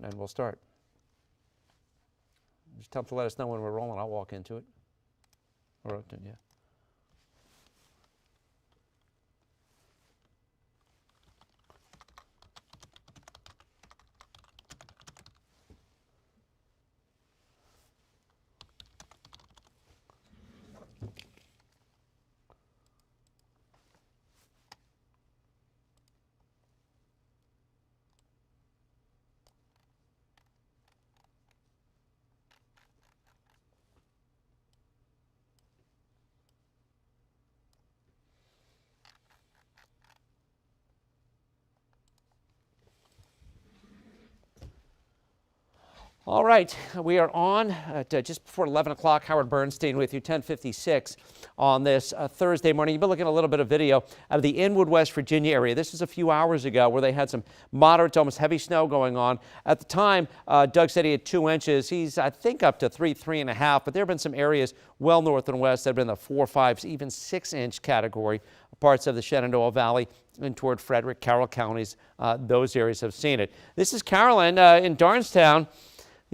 and we'll start. Just tell them to let us know when we're rolling. I'll walk into it. Or, yeah. All right, we are on at just before 11 o'clock. Howard Bernstein with you, 10:56 on this Thursday morning. You've been looking at a little bit of video out of the Inwood, West Virginia area. This is a few hours ago where they had some moderate to almost heavy snow going on. At the time, Doug said he had 2 inches. He's, I think, up to 3.5, but there have been some areas well north and west that have been the 4, 5, even 6-inch category. Parts of the Shenandoah Valley and toward Frederick, Carroll counties, those areas have seen it. This is Carolyn in Darnestown.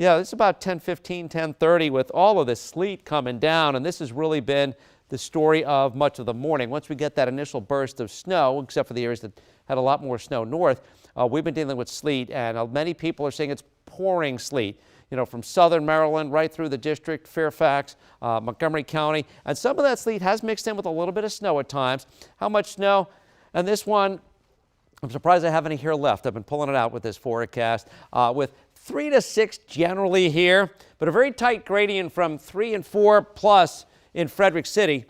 Yeah, it's about 10:15, 10:30 with all of this sleet coming down, and this has really been the story of much of the morning. Once we get that initial burst of snow, except for the areas that had a lot more snow north, we've been dealing with sleet, and many people are saying it's pouring sleet, you know, from southern Maryland right through the district, Fairfax, Montgomery County, and some of that sleet has mixed in with a little bit of snow at times. How much snow? And this one, I'm surprised I have any here left. I've been pulling it out with this forecast with 3 to 6 generally here, but a very tight gradient from 3 and 4 plus in Frederick City.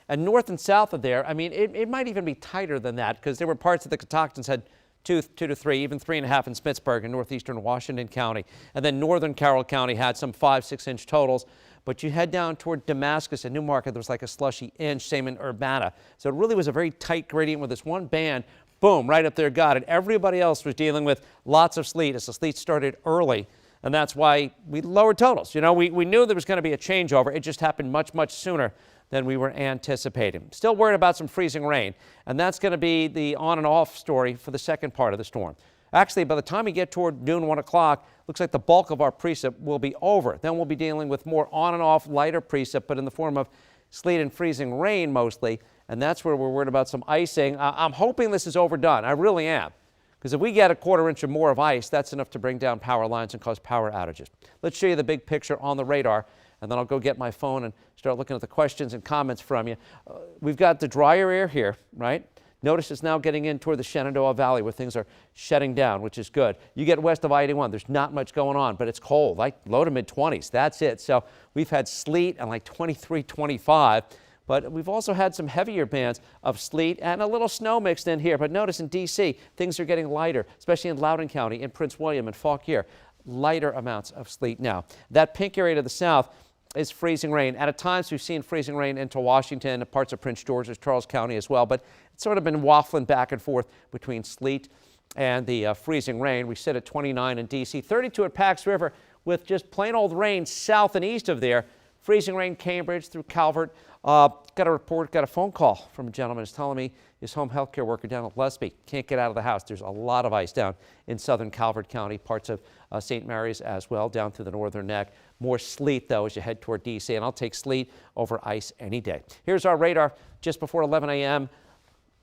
And north and south of there, I mean, it might even be tighter than that because there were parts of the Catoctons had 2 to 3, even 3.5 in Pittsburgh in northeastern Washington County. And then northern Carroll County had some 5, 6 inch totals. But you head down toward Damascus and Newmarket, there was like a slushy inch, same in Urbana. So it really was a very tight gradient with this one band. Boom, right up there, got it. Everybody else was dealing with lots of sleet as the sleet started early, and that's why we lowered totals. You know, we knew there was going to be a changeover. It just happened much, much sooner than we were anticipating. Still worried about some freezing rain, and that's going to be the on and off story for the second part of the storm. Actually, by the time we get toward noon, 1 o'clock, looks like the bulk of our precip will be over. Then we'll be dealing with more on and off lighter precip, but in the form of sleet and freezing rain mostly. And that's where we're worried about some icing. I'm hoping this is overdone. I really am. Because if we get a 1/4 inch or more of ice, that's enough to bring down power lines and cause power outages. Let's show you the big picture on the radar, and then I'll go get my phone and start looking at the questions and comments from you. We've got the drier air here, right? Notice it's now getting in toward the Shenandoah Valley where things are shutting down, which is good. You get west of I-81, there's not much going on, but it's cold, like low to mid-20s. That's it. So we've had sleet and like 23, 25. But we've also had some heavier bands of sleet and a little snow mixed in here. But notice in D.C., things are getting lighter, especially in Loudoun County, in Prince William, and Fauquier. Lighter amounts of sleet now. That pink area to the south is freezing rain. And at times, we've seen freezing rain into Washington, parts of Prince George's, Charles County as well. But it's sort of been waffling back and forth between sleet and the freezing rain. We sit at 29 in D.C., 32 at Pax River with just plain old rain south and east of there. Freezing rain, Cambridge through Calvert. Got a phone call from a gentleman who's telling me his home health care worker down at Lesby can't get out of the house. There's a lot of ice down in southern Calvert County, parts of St. Mary's as well, down through the northern neck. More sleet, though, as you head toward D.C., and I'll take sleet over ice any day. Here's our radar just before 11 a.m.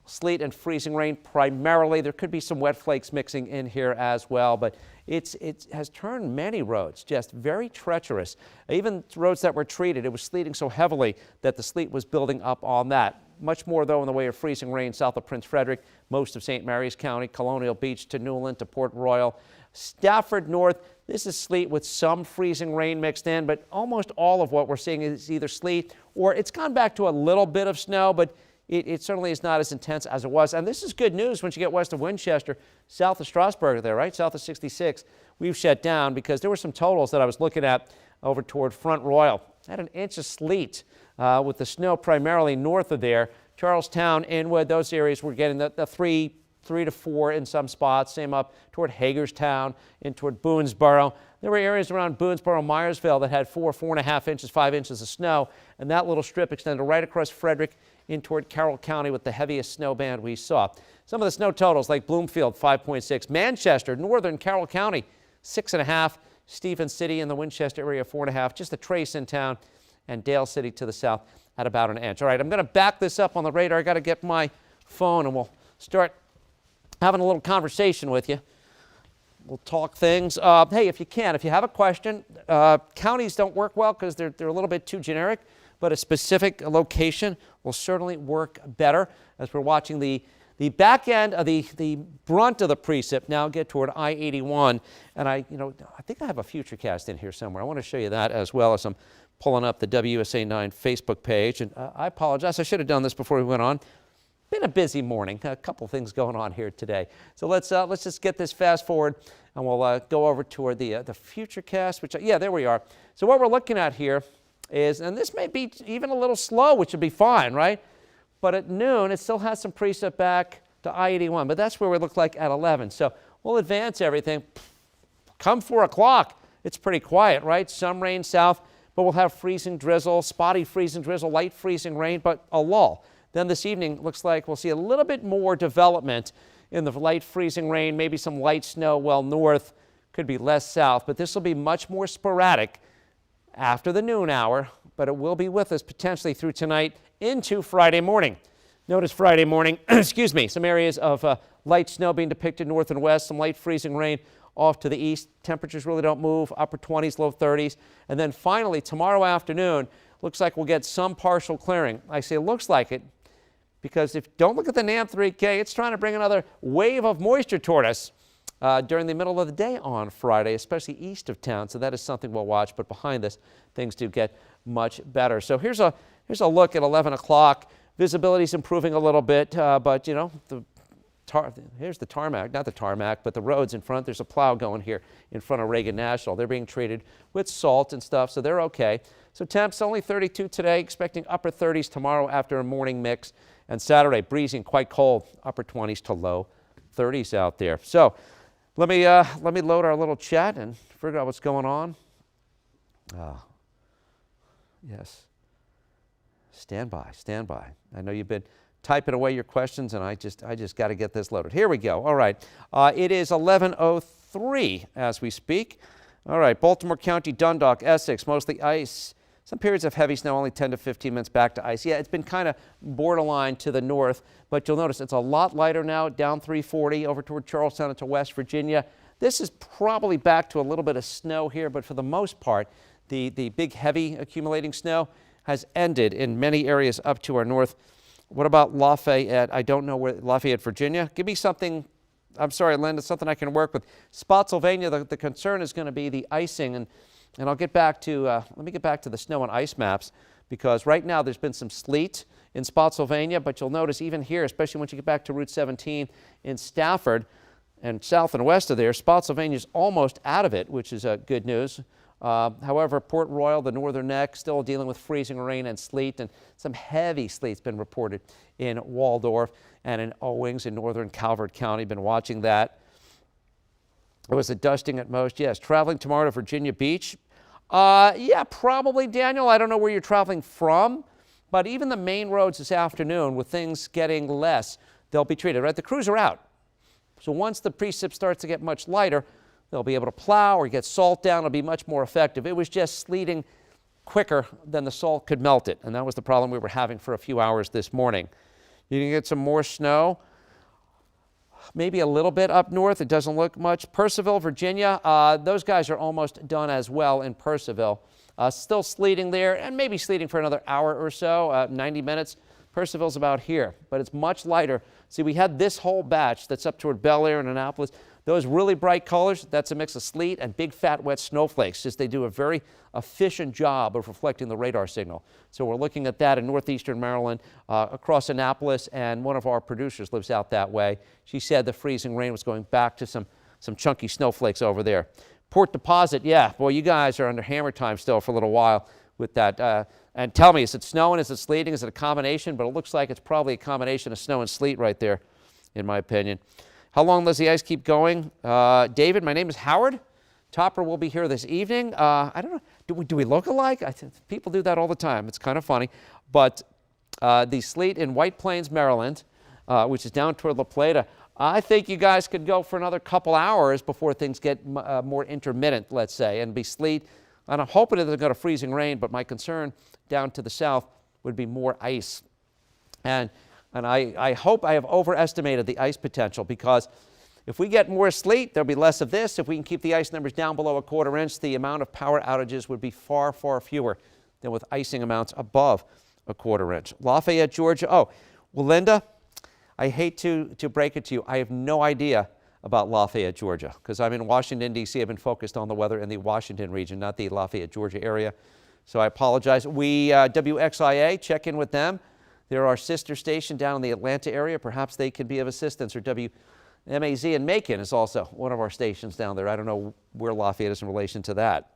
Sleet and freezing rain primarily. There could be some wet flakes mixing in here as well, but it has turned many roads just very treacherous. Even roads that were treated, it was sleeting so heavily that the sleet was building up on that. Much more, though, in the way of freezing rain south of Prince Frederick, most of St. Mary's County, Colonial Beach to Newland to Port Royal. Stafford North, this is sleet with some freezing rain mixed in, but almost all of what we're seeing is either sleet or it's gone back to a little bit of snow, but it certainly is not as intense as it was. And this is good news once you get west of Winchester, south of Strasburg there, right? South of 66. We've shut down because there were some totals that I was looking at over toward Front Royal. Had an inch of sleet with the snow primarily north of there. Charlestown, Inwood, those areas were getting the 3 to 4 in some spots. Same up toward Hagerstown, in toward Boonesboro. There were areas around Boonesboro, Myersville that had 4.5 inches, 5 inches of snow. And that little strip extended right across Frederick in toward Carroll County with the heaviest snow band we saw. Some of the snow totals like Bloomfield, 5.6. Manchester, northern Carroll County, 6.5. Stephen City in the Winchester area, 4.5. Just a trace in town, and Dale City to the south at about an inch. All right, I'm going to back this up on the radar. I got to get my phone, and we'll start having a little conversation with you. We'll talk things. Hey, if you have a question, counties don't work well because they're a little bit too generic, but a specific location will certainly work better. As we're watching the back end of the brunt of the precip now get toward I-81, and I think I have a Futurecast in here somewhere. I want to show you that as well as I'm pulling up the WSA 9 Facebook page. And I apologize, I should have done this before we went on. Been a busy morning, a couple things going on here today. So let's just get this fast forward, and we'll go over toward the Futurecast, which, yeah, there we are. So what we're looking at here is, and this may be even a little slow, which would be fine, right? But at noon, it still has some precip back to I-81, but that's where we look like at 11. So we'll advance everything. Come 4 o'clock, it's pretty quiet, right? Some rain south, but we'll have freezing drizzle, spotty freezing drizzle, light freezing rain, but a lull. Then this evening, looks like we'll see a little bit more development in the light freezing rain, maybe some light snow well north, could be less south, but this will be much more sporadic after the noon hour, but it will be with us potentially through tonight into Friday morning. Notice Friday morning, excuse me, some areas of light snow being depicted north and west, some light freezing rain off to the east. Temperatures really don't move, upper 20s, low 30s. And then finally, tomorrow afternoon, looks like we'll get some partial clearing. I say looks like it because don't look at the NAM 3K, it's trying to bring another wave of moisture toward us during the middle of the day on Friday, especially east of town. So that is something we'll watch. But behind this, things do get much better. So here's a look at 11 o'clock. Visibility is improving a little bit, but here's the tarmac, not the tarmac, but the roads in front. There's a plow going here in front of Reagan National. They're being treated with salt and stuff, so they're okay. So temps only 32 today, expecting upper 30s tomorrow after a morning mix. And Saturday, breezy and quite cold, upper 20s to low 30s out there. So let me load our little chat and figure out what's going on. Yes. Stand by. I know you've been typing away your questions, and I just got to get this loaded. Here we go. All right. It is 11:03 as we speak. All right. Baltimore County, Dundalk, Essex, mostly ice. Some periods of heavy snow, only 10 to 15 minutes back to ice. Yeah, it's been kind of borderline to the north, but you'll notice it's a lot lighter now, down 340 over toward Charlestown into West Virginia. This is probably back to a little bit of snow here, but for the most part, the big heavy accumulating snow has ended in many areas up to our north. What about Lafayette? I don't know where, Lafayette, Virginia? Give me something, I'm sorry, Linda, something I can work with. Spotsylvania, the concern is going to be the icing, and I'll get back to, let me get back to the snow and ice maps, because right now there's been some sleet in Spotsylvania, but you'll notice even here, especially once you get back to Route 17 in Stafford and south and west of there, Spotsylvania's almost out of it, which is good news. However, Port Royal, the northern neck, still dealing with freezing rain and sleet, and some heavy sleet's been reported in Waldorf and in Owings in northern Calvert County. Been watching that. It was a dusting at most. Yes, traveling tomorrow to Virginia Beach. Yeah, probably, Daniel. I don't know where you're traveling from, but even the main roads this afternoon, with things getting less, they'll be treated, right? The crews are out. So once the precip starts to get much lighter, they'll be able to plow or get salt down. It'll be much more effective. It was just sleeting quicker than the salt could melt it, and that was the problem we were having for a few hours this morning. You can get some more snow. Maybe a little bit up north. It doesn't look much. Percival, Virginia, those guys are almost done as well in Percival. Still sleeting there, and maybe sleeting for another hour or so, 90 minutes. Percival's about here, but it's much lighter. See, we had this whole batch that's up toward Bel Air and Annapolis. Those really bright colors, that's a mix of sleet and big, fat, wet snowflakes. Just they do a very efficient job of reflecting the radar signal. So we're looking at that in northeastern Maryland, across Annapolis, and one of our producers lives out that way. She said the freezing rain was going back to some chunky snowflakes over there. Port Deposit, yeah, boy, you guys are under hammer time still for a little while with that. And tell me, is it snowing, is it sleeting, is it a combination? But it looks like it's probably a combination of snow and sleet right there, in my opinion. How long does the ice keep going? David, my name is Howard. Topper will be here this evening. I don't know, do we look alike? People do that all the time. It's kind of funny. But the sleet in White Plains, Maryland, which is down toward La Plata, I think you guys could go for another couple hours before things get more intermittent, let's say, and be sleet. And I'm hoping that they're going to freezing rain, but my concern down to the south would be more ice. And I hope I have overestimated the ice potential, because if we get more sleet, there'll be less of this. If we can keep the ice numbers down below a quarter inch, the amount of power outages would be far, far fewer than with icing amounts above a quarter inch. Lafayette, Georgia. Oh, well, Linda, I hate to break it to you. I have no idea about Lafayette, Georgia, because I'm in Washington, D.C. I've been focused on the weather in the Washington region, not the Lafayette, Georgia area. So I apologize. We, WXIA, check in with them. They're our sister station down in the Atlanta area. Perhaps they can be of assistance. Or WMAZ in Macon is also one of our stations down there. I don't know where Lafayette is in relation to that.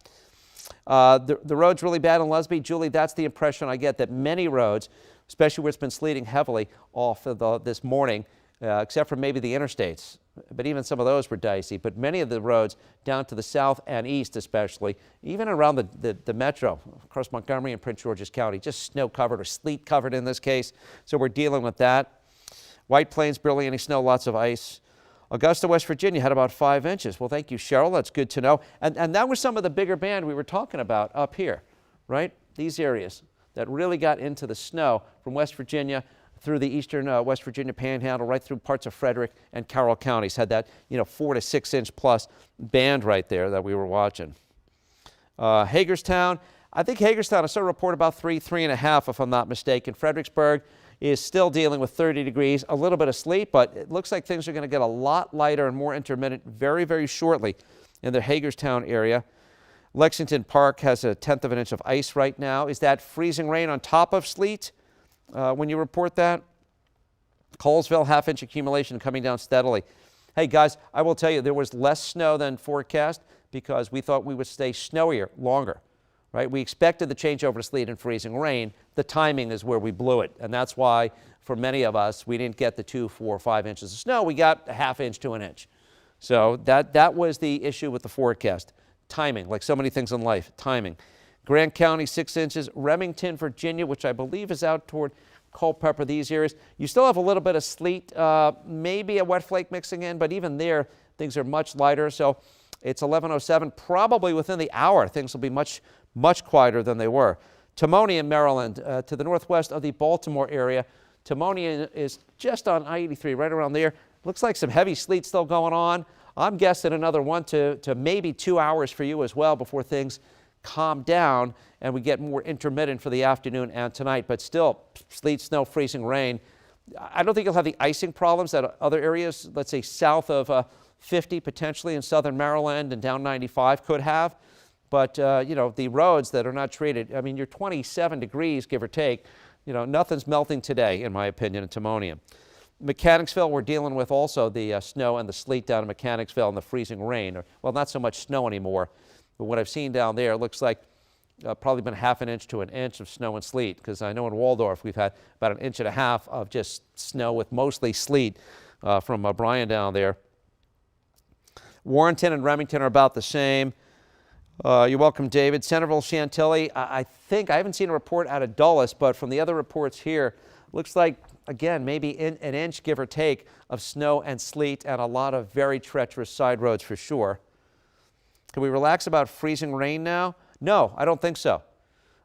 The road's really bad in Lusby. Julie, that's the impression I get, that many roads, especially where it's been sleeting heavily off of this morning, except for maybe the interstates. But even some of those were dicey. But many of the roads down to the south and east especially, even around the metro, across Montgomery and Prince George's County, just snow covered or sleet covered in this case. So we're dealing with that. White Plains, barely any snow, lots of ice. Augusta, West Virginia had about 5 inches. Well, thank you, Cheryl. That's good to know. And that was some of the bigger band we were talking about up here, right? These areas that really got into the snow from West Virginia through the eastern West Virginia panhandle, right through parts of Frederick and Carroll counties. Had that, 4 to 6 inch plus band right there that we were watching. Hagerstown, I think Hagerstown, I saw a report about 3.5, if I'm not mistaken. Fredericksburg is still dealing with 30 degrees, a little bit of sleet, but it looks like things are going to get a lot lighter and more intermittent very, very shortly in the Hagerstown area. Lexington Park has 1/10 of an inch of ice right now. Is that freezing rain on top of sleet when you report that? Colesville, 1/2 inch accumulation coming down steadily. Hey guys, I will tell you, there was less snow than forecast because we thought we would stay snowier longer. Right? We expected the changeover to sleet and freezing rain. The timing is where we blew it. And that's why, for many of us, we didn't get the 2, 4, 5 inches of snow. We got 1/2 inch to 1 inch. So that was the issue with the forecast. Timing, like so many things in life, timing. Grant County, 6 inches. Remington, Virginia, which I believe is out toward Culpeper, these areas. You still have a little bit of sleet, maybe a wet flake mixing in, but even there, things are much lighter. So it's 11:07. Probably within the hour, things will be much quieter than they were. Timonium, Maryland, to the northwest of the Baltimore area. Timonium is just on I-83, right around there. Looks like some heavy sleet still going on. I'm guessing another 1 to maybe 2 hours for you as well before things calm down and we get more intermittent for the afternoon and tonight. But still, sleet, snow, freezing rain. I don't think you'll have the icing problems that other areas, let's say south of 50 potentially in southern Maryland and down 95 could have. But, the roads that are not treated, I mean, you're 27 degrees, give or take. Nothing's melting today, in my opinion, in Timonium. Mechanicsville, we're dealing with also the snow and the sleet down in Mechanicsville and the freezing rain. Well, not so much snow anymore, but what I've seen down there, it looks like probably been 1/2 inch to 1 inch of snow and sleet, because I know in Waldorf we've had about 1.5 inches of just snow with mostly sleet from Brian down there. Warrenton and Remington are about the same. You're welcome, David. Centerville, Chantilly, I think, I haven't seen a report out of Dulles, but from the other reports here, looks like, again, maybe 1 inch, give or take, of snow and sleet and a lot of very treacherous side roads for sure. Can we relax about freezing rain now? No, I don't think so.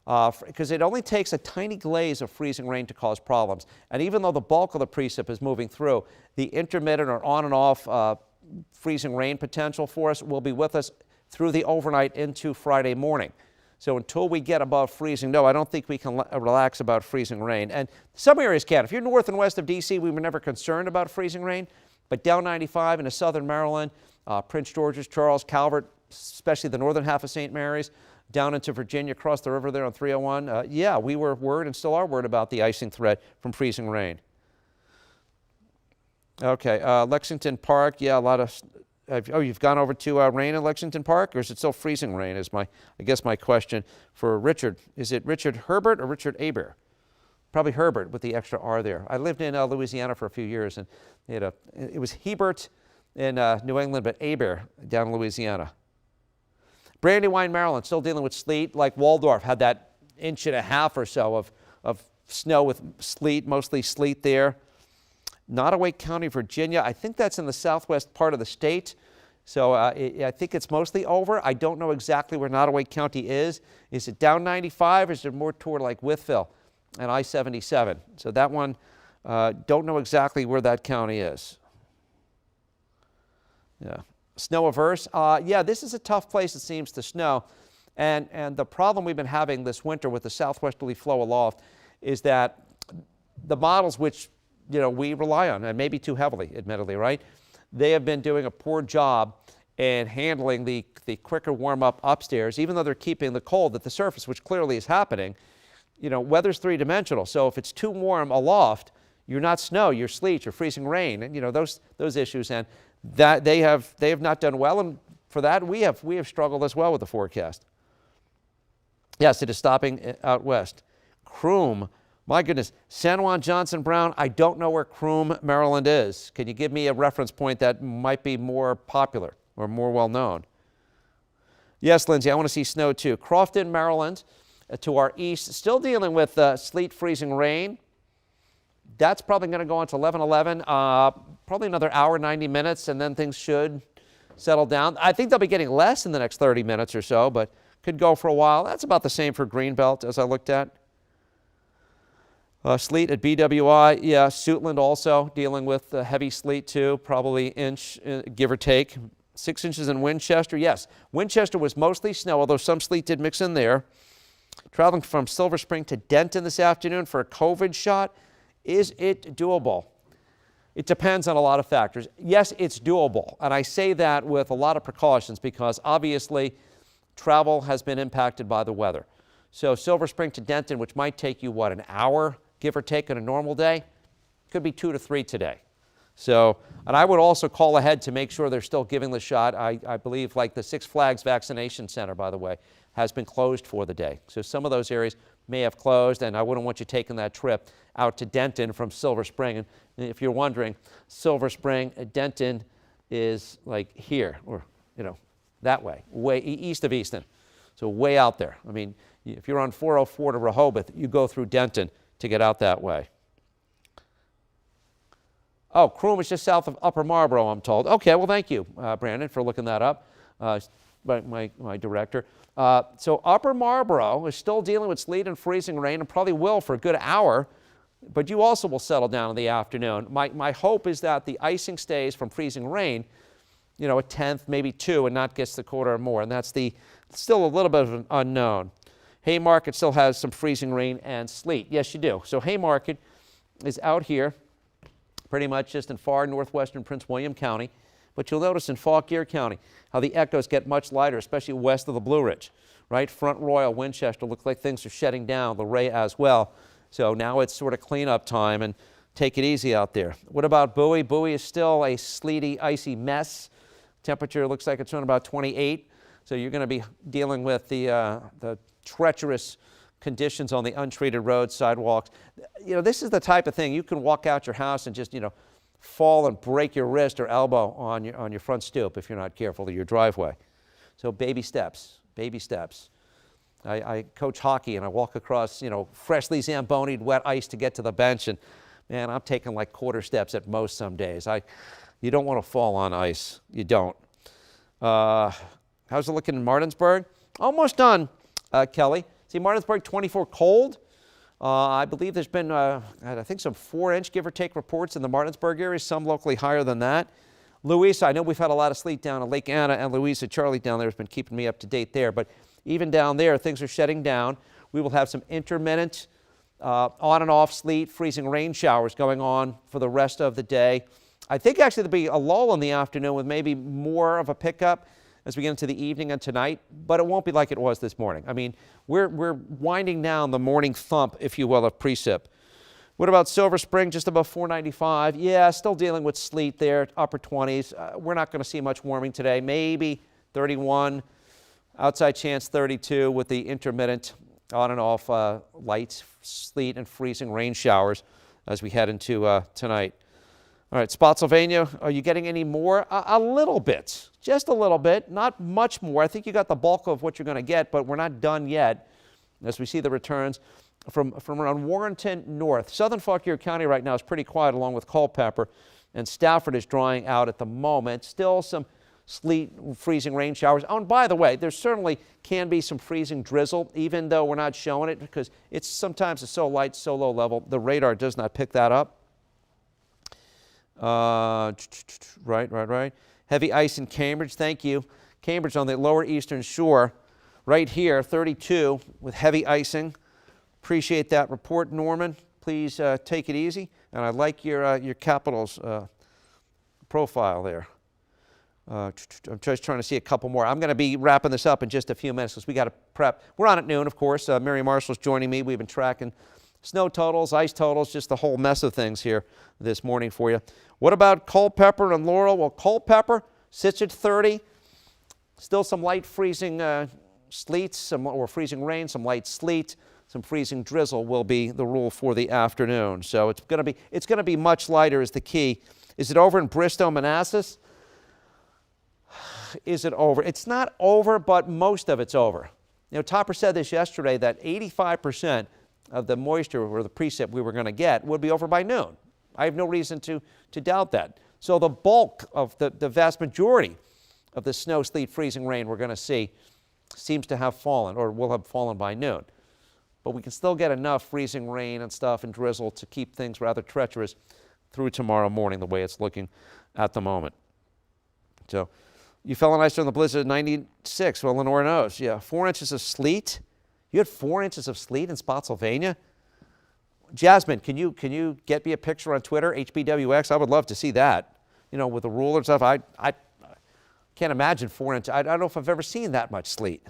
Because it only takes a tiny glaze of freezing rain to cause problems. And even though the bulk of the precip is moving through, the intermittent or on and off freezing rain potential for us will be with us through the overnight into Friday morning. So until we get above freezing, no, I don't think we can relax about freezing rain. And some areas can. If you're north and west of D.C., we were never concerned about freezing rain. But down 95 into southern Maryland, Prince George's, Charles, Calvert, especially the northern half of St. Mary's, down into Virginia, across the river there on 301, yeah, we were worried and still are worried about the icing threat from freezing rain. Okay, Lexington Park, yeah, a lot of... Oh, you've gone over to rain in Lexington Park, or is it still freezing rain is I guess my question for Richard. Is it Richard Herbert or Richard Aber? Probably Herbert with the extra R there. I lived in Louisiana for a few years, and it was Hebert in New England, but Aber down in Louisiana. Brandywine, Maryland, still dealing with sleet, like Waldorf, had that 1.5 inches or so of snow with sleet, mostly sleet there. Nottoway County, Virginia. I think that's in the southwest part of the state. So I think it's mostly over. I don't know exactly where Nottoway County is. Is it down 95 or is it more toward like Wytheville and I-77? So that one, don't know exactly where that county is. Yeah. Snow averse. Yeah, this is a tough place, it seems, to snow. And the problem we've been having this winter with the southwesterly flow aloft is that the models which we rely on, and maybe too heavily, admittedly, right? They have been doing a poor job in handling the quicker warm-up upstairs, even though they're keeping the cold at the surface, which clearly is happening. Weather's three-dimensional, so if it's too warm aloft, you're not snow, you're sleet, you're freezing rain, and those issues, and that they have not done well, and for that we have struggled as well with the forecast. Yes, it is stopping out west. Croom. My goodness, San Juan, Johnson, Brown, I don't know where Croom, Maryland is. Can you give me a reference point that might be more popular or more well-known? Yes, Lindsay, I want to see snow too. Crofton, Maryland, to our east, still dealing with sleet, freezing rain. That's probably going to go on to 11:11, probably another hour, 90 minutes, and then things should settle down. I think they'll be getting less in the next 30 minutes or so, but could go for a while. That's about the same for Greenbelt as I looked at. Sleet at BWI, yeah, Suitland also dealing with heavy sleet too, probably inch, give or take. 6 inches in Winchester, yes. Winchester was mostly snow, although some sleet did mix in there. Traveling from Silver Spring to Denton this afternoon for a COVID shot. Is it doable? It depends on a lot of factors. Yes, it's doable, and I say that with a lot of precautions because obviously travel has been impacted by the weather. So Silver Spring to Denton, which might take you, what, an hour, give or take, on a normal day, could be 2 to 3 today. So, and I would also call ahead to make sure they're still giving the shot. I believe, like the Six Flags Vaccination Center, by the way, has been closed for the day. So some of those areas may have closed, and I wouldn't want you taking that trip out to Denton from Silver Spring. And if you're wondering, Silver Spring, Denton is like here, or, that way, way east of Easton. So way out there. I mean, if you're on 404 to Rehoboth, you go through Denton to get out that way. Oh, Croom is just south of Upper Marlboro, I'm told. Okay, well, thank you, Brandon, for looking that up, my director. So Upper Marlboro is still dealing with sleet and freezing rain, and probably will for a good hour, but you also will settle down in the afternoon. My hope is that the icing stays from freezing rain, a tenth, maybe 2, and not gets the quarter or more, and that's still a little bit of an unknown. Haymarket still has some freezing rain and sleet. Yes, you do. So Haymarket is out here, pretty much just in far northwestern Prince William County. But you'll notice in Fauquier County how the echoes get much lighter, especially west of the Blue Ridge, right? Front Royal, Winchester, looks like things are shutting down, Luray as well. So now it's sort of cleanup time, and take it easy out there. What about Bowie? Bowie is still a sleety, icy mess. Temperature looks like it's around about 28. So you're going to be dealing with the treacherous conditions on the untreated roads, sidewalks. This is the type of thing you can walk out your house and just, fall and break your wrist or elbow on your front stoop if you're not careful, of your driveway. So baby steps, baby steps. I coach hockey, and I walk across, freshly Zambonied wet ice to get to the bench, and man, I'm taking like quarter steps at most some days. You don't want to fall on ice. You don't. How's it looking in Martinsburg? Almost done, Kelly. See, Martinsburg 24 cold. I believe there's been, I think, some 4-inch, give or take, reports in the Martinsburg area, some locally higher than that. Louisa, I know we've had a lot of sleet down in Lake Anna, and Louisa, Charlie down there has been keeping me up to date there. But even down there, things are shutting down. We will have some intermittent on and off sleet, freezing rain showers going on for the rest of the day. I think actually there'll be a lull in the afternoon with maybe more of a pickup as we get into the evening and tonight, but it won't be like it was this morning. I mean, we're winding down the morning thump, if you will, of precip. What about Silver Spring, just above 495? Yeah, still dealing with sleet there, upper 20s. We're not going to see much warming today, maybe 31, outside chance 32 with the intermittent on and off light sleet and freezing rain showers as we head into tonight. All right, Spotsylvania, are you getting any more? A little bit, just a little bit, not much more. I think you got the bulk of what you're going to get, but we're not done yet as we see the returns from around Warrenton north. Southern Fauquier County right now is pretty quiet, along with Culpeper, and Stafford is drying out at the moment. Still some sleet, freezing rain showers. Oh, and by the way, there certainly can be some freezing drizzle, even though we're not showing it, because it's sometimes so light, so low level, the radar does not pick that up. Right. Heavy ice in Cambridge, thank you. Cambridge on the lower eastern shore, right here, 32 with heavy icing. Appreciate that report, Norman. Please take it easy. And I like your Capitals profile there. I'm just trying to see a couple more. I'm going to be wrapping this up in just a few minutes because we got to prep. We're on at noon, of course. Mary Marshall's joining me. We've been tracking snow totals, ice totals, just the whole mess of things here this morning for you. What about Culpeper and Laurel? Well, Culpeper sits at 30. Still some light freezing sleet, or freezing rain, some light sleet, some freezing drizzle will be the rule for the afternoon. So it's going to be much lighter is the key. Is it over in Bristow, Manassas? Is it over? It's not over, but most of it's over. You know, Topper said this yesterday that 85% of the moisture or the precip we were going to get would be over by noon. I have no reason to doubt that. So the bulk of the vast majority of the snow, sleet, freezing rain we're going to see seems to have fallen, or will have fallen by noon. But we can still get enough freezing rain and stuff and drizzle to keep things rather treacherous through tomorrow morning, the way it's looking at the moment. So you fell on ice during the blizzard of 96. Well, Lenore knows. Yeah, 4 inches of sleet. You had 4 inches of sleet in Spotsylvania? Jasmine, can you get me a picture on Twitter, HBWX? I would love to see that. You know, with the ruler and stuff. I can't imagine 4 inches. I don't know if I've ever seen that much sleet.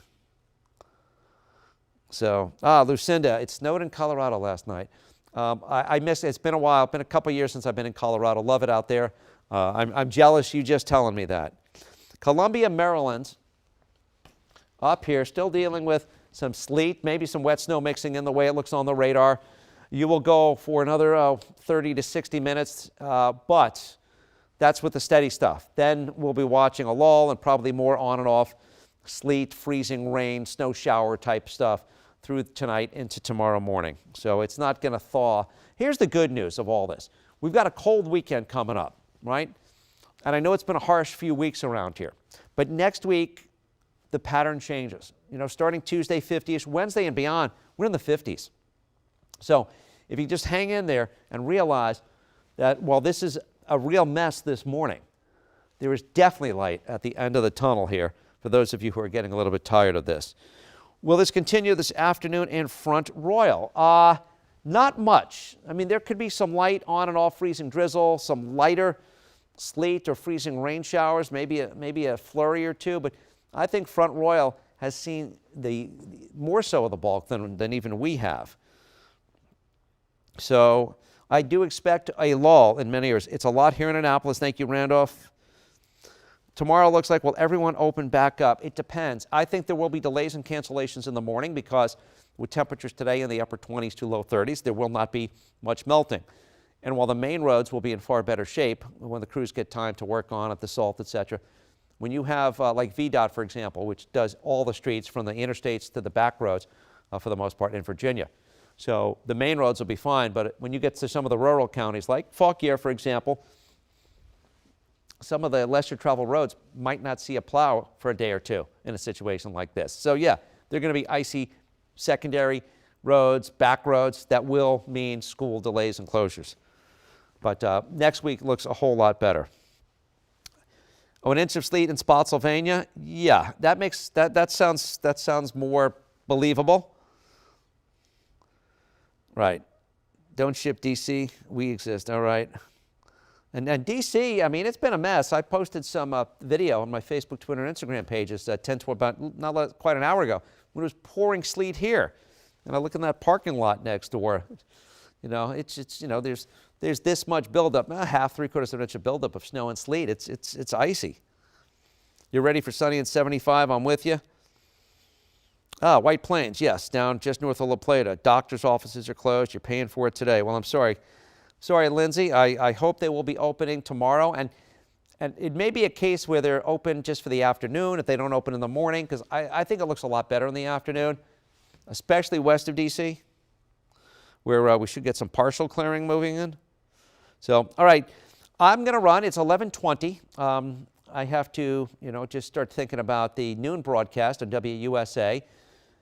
So, Lucinda, it snowed in Colorado last night. I miss it. It's been a while. It's been a couple years since I've been in Colorado. Love it out there. I'm jealous you just telling me that. Columbia, Maryland, up here, still dealing with some sleet, maybe some wet snow mixing in the way it looks on the radar. You will go for another 30 to 60 minutes, but that's with the steady stuff. Then we'll be watching a lull and probably more on and off sleet, freezing rain, snow shower type stuff through tonight into tomorrow morning. So it's not going to thaw. Here's the good news of all this. We've got a cold weekend coming up, right? And I know it's been a harsh few weeks around here. But next week, the pattern changes. You know, starting Tuesday, 50-ish, Wednesday and beyond, we're in the 50s. So if you just hang in there and realize that while this is a real mess this morning, there is definitely light at the end of the tunnel here for those of you who are getting a little bit tired of this. Will this continue this afternoon in Front Royal? Not much. I mean, there could be some light on and off freezing drizzle, some lighter sleet or freezing rain showers, maybe a flurry or two, but I think Front Royal has seen the more so of the bulk than even we have. So I do expect a lull in many areas. It's a lot here in Annapolis. Thank you, Randolph. Tomorrow looks like, will everyone open back up? It depends. I think there will be delays and cancellations in the morning because with temperatures today in the upper 20s to low 30s, there will not be much melting. And while the main roads will be in far better shape when the crews get time to work on it, the salt, etc., when you have like VDOT, for example, which does all the streets from the interstates to the back roads for the most part in Virginia. So the main roads will be fine, but when you get to some of the rural counties like Fauquier, for example, some of the lesser traveled roads might not see a plow for a day or two in a situation like this. So yeah, they're going to be icy secondary roads, back roads. That will mean school delays and closures. But next week looks a whole lot better. Oh, an inch of sleet in Spotsylvania? Yeah, that sounds more believable. Right. Don't ship DC. We exist. All right. And DC, I mean, it's been a mess. I posted some video on my Facebook, Twitter, and Instagram pages about not quite an hour ago when it was pouring sleet here. And I look in that parking lot next door. You know, it's you know, there's this much buildup, half, 3/4 of an inch of buildup of snow and sleet. It's icy. You're ready for sunny and 75? I'm with you. White Plains, yes, down just north of La Plata. Doctors' offices are closed. You're paying for it today. Well, I'm sorry. Sorry, Lindsay. I hope they will be opening tomorrow. And it may be a case where they're open just for the afternoon if they don't open in the morning, because I think it looks a lot better in the afternoon, especially west of D.C. where we should get some partial clearing moving in. So, all right, I'm going to run. It's 11:20. I have to, just start thinking about the noon broadcast on WUSA.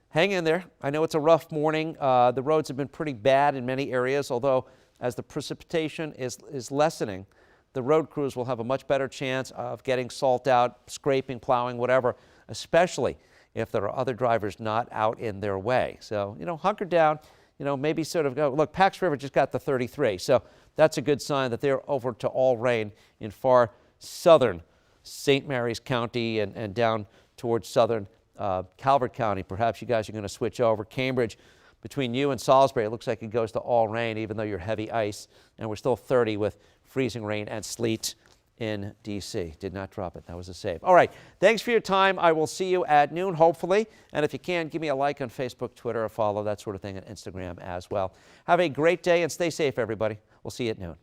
Hang in there. I know it's a rough morning. The roads have been pretty bad in many areas, although as the precipitation is lessening, the road crews will have a much better chance of getting salt out, scraping, plowing, whatever, especially if there are other drivers not out in their way. So, hunker down, maybe sort of go. Look, Pax River just got the 33, so that's a good sign that they're over to all rain in far southern St. Mary's County and down towards southern Calvert County. Perhaps you guys are going to switch over. Cambridge, between you and Salisbury, it looks like it goes to all rain, even though you're heavy ice, and we're still 30 with freezing rain and sleet in D.C. Did not drop it. That was a save. All right. Thanks for your time. I will see you at noon, hopefully. And if you can, give me a like on Facebook, Twitter, a follow, that sort of thing, and Instagram as well. Have a great day and stay safe, everybody. We'll see you at noon.